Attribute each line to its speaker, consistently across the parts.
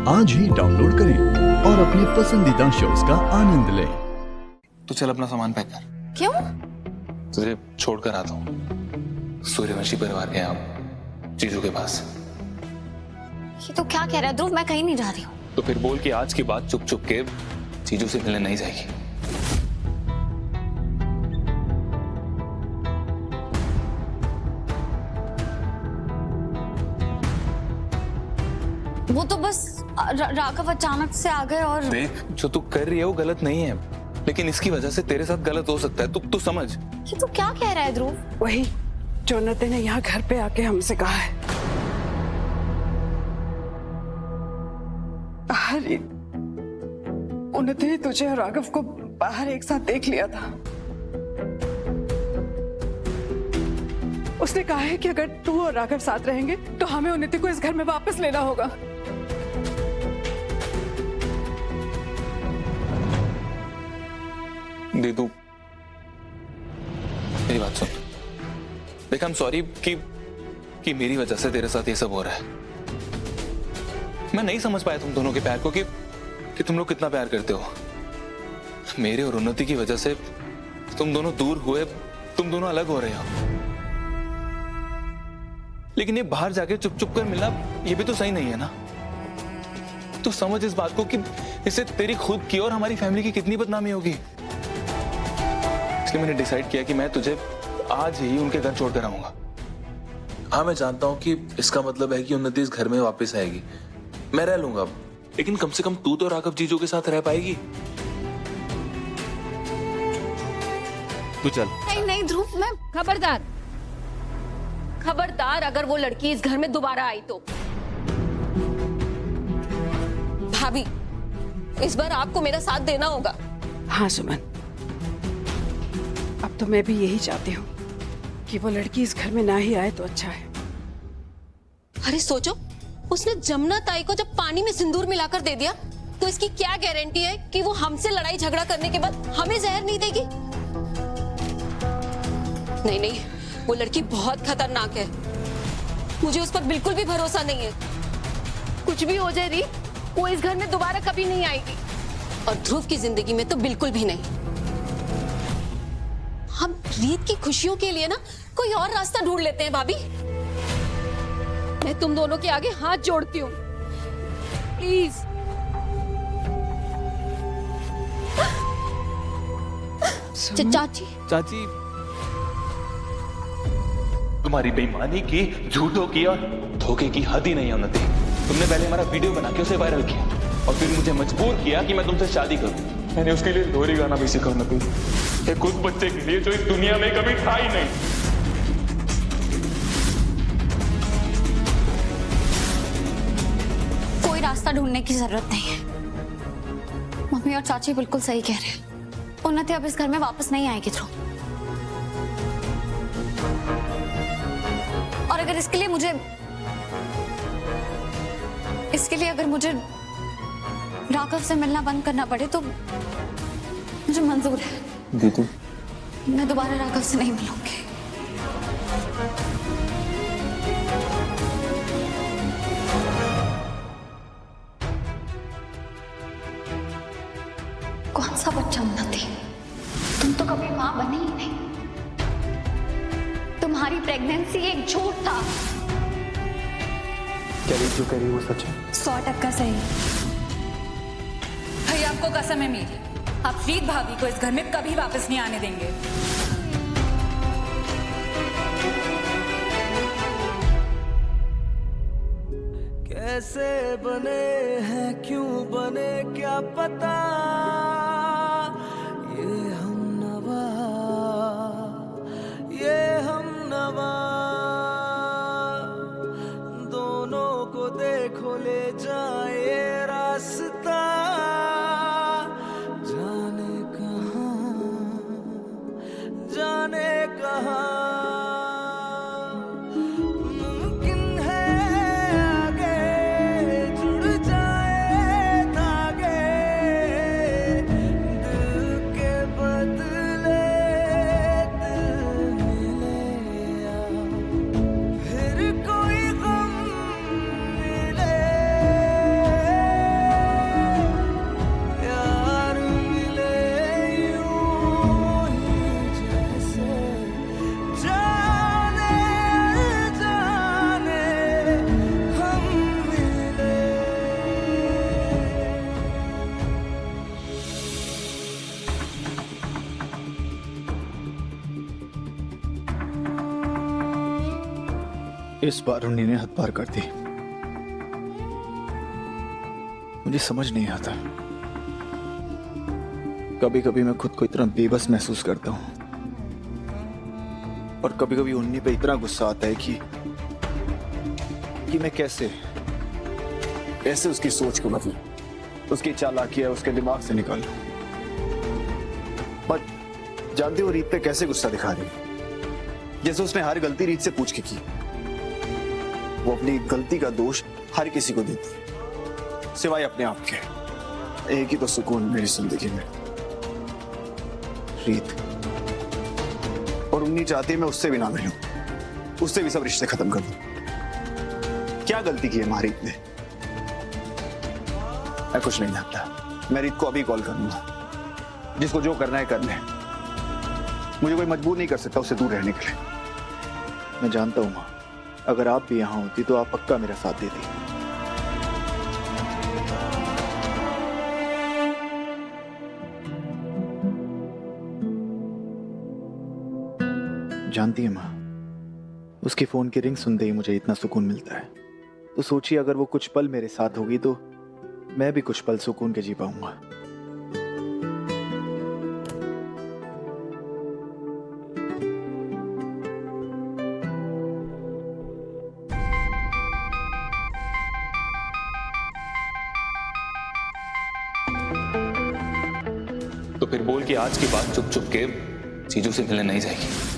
Speaker 1: आज ही डाउनलोड करें और अपने पसंदीदा शोज का आनंद लें।
Speaker 2: तू चल अपना सामान पैक कर।
Speaker 3: क्यों?
Speaker 2: तुझे छोड़कर आता हूँ सूर्यवंशी परिवार के यहाँ चीजों के पास।
Speaker 3: ये तो क्या कह रहा है ध्रुव, मैं कहीं नहीं जा रही हूँ।
Speaker 2: तो फिर बोल कि आज की बात चुप चुप के चीजों से मिलने नहीं जाएगी।
Speaker 3: वो तो बस राघव अचानक से आ गए और
Speaker 2: देख, जो तू कर रही है वो गलत नहीं है, लेकिन इसकी वजह से तेरे साथ गलत हो सकता है। तू समझ।
Speaker 3: ये तो क्या कह रहा है ध्रुव?
Speaker 4: वही जो उन्नति ने यहाँ घर पे आके हमसे कहा है। अरे उन्नति ने तुझे और राघव को बाहर एक साथ देख लिया था। उसने कहा है कि अगर तू और राघव साथ रहेंगे तो हमें उन्नति को इस घर में वापस लेना होगा।
Speaker 2: दीदू, मेरी बात सुन। देख, आई एम सॉरी कि मेरी वजह से तेरे साथ ये सब हो रहा है। मैं नहीं समझ पाया तुम दोनों के प्यार को कि तुम लोग कितना प्यार करते हो। मेरे और उन्नति की वजह से तुम दोनों दूर हुए, तुम दोनों अलग हो रहे हो। लेकिन ये बाहर जाके चुप चुप कर मिलना, ये भी तो सही नहीं है ना। तू समझ इस बात को कि इससे तेरी खुद की और हमारी फैमिली की कितनी बदनामी होगी। इसलिए मैंने डिसाइड किया कि मैं तुझे आज ही उनके घर छोड़कर आऊंगा।
Speaker 5: हाँ, मैं जानता हूँ कि इसका मतलब है कि उन्नति इस घर में वापस आएगी। मैं रह लूंगा, लेकिन कम से कम तू तो राघव जीजू के साथ रह पाएगी।
Speaker 2: तू चल।
Speaker 3: नहीं नहीं ध्रुव, मैं
Speaker 6: खबरदार, खबरदार, अगर वो लड़की इस घर में दोबारा आई तो। भाभी, इस बार आपको मेरा साथ देना होगा।
Speaker 4: हाँ सुमन, अब तो मैं भी यही चाहती हूँ कि वो लड़की इस घर में ना ही आए तो अच्छा है।
Speaker 6: अरे सोचो, उसने जमुना ताई को जब पानी में सिंदूर मिलाकर दे दिया, तो इसकी क्या गारंटी है कि वो हमसे लड़ाई झगड़ा करने के बाद हमें जहर नहीं देगी? नहीं नहीं, वो लड़की बहुत खतरनाक है। मुझे उस पर बिल्कुल भी भरोसा नहीं है। कुछ भी हो जाए री, वो इस घर में दोबारा कभी नहीं आएगी, और ध्रुव की जिंदगी में तो बिल्कुल भी नहीं। हम रीत की खुशियों के लिए ना कोई और रास्ता ढूंढ लेते हैं भाभी। मैं तुम दोनों के आगे हाथ जोड़ती हूँ, प्लीज।
Speaker 3: चाची,
Speaker 2: चाची, तुम्हारी बेईमानी की, झूठों की और धोखे की हद ही नहीं है उन्नति। तुमने पहले हमारा वीडियो बना के उसे वायरल किया और फिर मुझे मजबूर किया कि मैं तुमसे शादी करूं। मैंने उसके लिए लोरी गाना भी सीखा उन्नति, एक उस बच्चे के लिए जो इस दुनिया में कभी था ही नहीं।
Speaker 3: कोई रास्ता ढूंढने की जरूरत नहीं है। मम्मी और चाची बिल्कुल सही कह रहे हैं। उन्नति अब इस घर में वापस नहीं आएगी ध्रुव। और अगर इसके लिए अगर मुझे राघव से मिलना बंद करना पड़े तो मुझे मंजूर है।
Speaker 2: दीदू,
Speaker 3: मैं दोबारा राघव से नहीं मिलूंगी। कौन सा बच्चा उन्नति, तुम तो कभी मां बनी ही नहीं। तुम्हारी प्रेगनेंसी एक झूठ था।
Speaker 2: क्या रीत जो कह रही है वो सच है?
Speaker 3: 100% सही।
Speaker 7: भाई आपको कसम है मेरी, आप रीत भाभी को इस घर में कभी वापस नहीं आने देंगे।
Speaker 8: कैसे बने हैं, क्यों बने, क्या पता। ये हम नवा दोनों को देखो ले जाए रास्ता, जाने कहाँ मुमकिन है आगे जुड़ जाए धागे, दिल के बदले दिल मिले।
Speaker 1: इस बार उन्हीं ने हद पार कर दी। मुझे समझ नहीं आता, कभी कभी मैं खुद को इतना बेबस महसूस करता हूं और कभी कभी उन्हीं पे इतना गुस्सा आता है कि मैं कैसे उसकी सोच को बदलूं, उसकी चालाकियां उसके दिमाग से निकालूं। पर जानती हो रीत पे कैसे गुस्सा दिखा रही, जैसे उसने हर गलती रीत से पूछ के की। वो अपनी गलती का दोष हर किसी को देती सिवाय अपने आप के। एक ही तो सुकून मेरी जिंदगी में, रीत। और उन्हीं चाहती है मैं उससे भी ना मिलूं, उससे भी सब रिश्ते खत्म कर दूं। क्या गलती की है रीत ने? मैं कुछ नहीं जानता। मैं रीत को अभी कॉल करूंगा, जिसको जो करना है कर ले। मुझे कोई मजबूर नहीं कर सकता उससे दूर रहने के लिए। मैं जानता हूं मां, अगर आप भी यहां होती तो आप पक्का मेरा साथ देती। जानती है मां, उसकी फोन की रिंग सुनते ही मुझे इतना सुकून मिलता है। तो सोचिए अगर वो कुछ पल मेरे साथ होगी तो मैं भी कुछ पल सुकून के जी पाऊंगा।
Speaker 2: तो फिर बोल कि आज की बात चुप चुप के चीजों से मिलने नहीं जाएगी।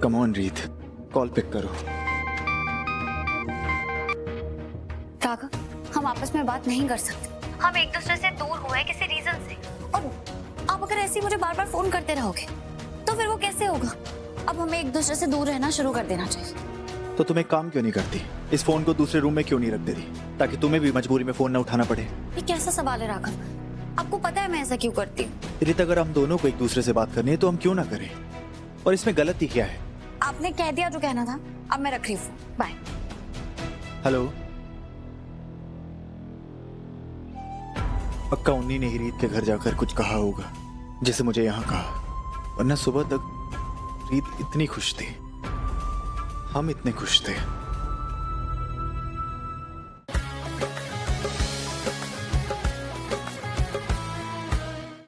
Speaker 2: कम ऑन रीत, कॉल पिक करो।
Speaker 3: राघव, हम आपस में बात नहीं कर सकते। हम एक दूसरे से दूर हुए हैं किसी रीजन से, और आप अगर ऐसे ही मुझे बार बार फोन करते रहोगे तो फिर वो कैसे होगा? अब हमें एक दूसरे से दूर रहना शुरू कर देना चाहिए।
Speaker 1: तो तुम एक काम क्यों नहीं करती, इस फोन को दूसरे रूम में क्यों नहीं रख देती, ताकि तुम्हें भी मजबूरी में फोन ना उठाना पड़े?
Speaker 3: ये कैसा सवाल है राघव? आपको पता है मैं ऐसा क्यों करती हूँ।
Speaker 1: रीत, अगर हम दोनों को एक दूसरे से बात करनी है तो हम क्यों ना करें, और इसमें गलती क्या है?
Speaker 3: आपने कह दिया जो कहना था, अब मैं रख रही हूँ। बाय।
Speaker 1: हेलो, पक्का उन्हीं ने ही रीत के घर जाकर कुछ कहा होगा जिसे मुझे यहाँ कहा, वरना सुबह तक रीत इतनी खुश थी, हम इतने खुश थे।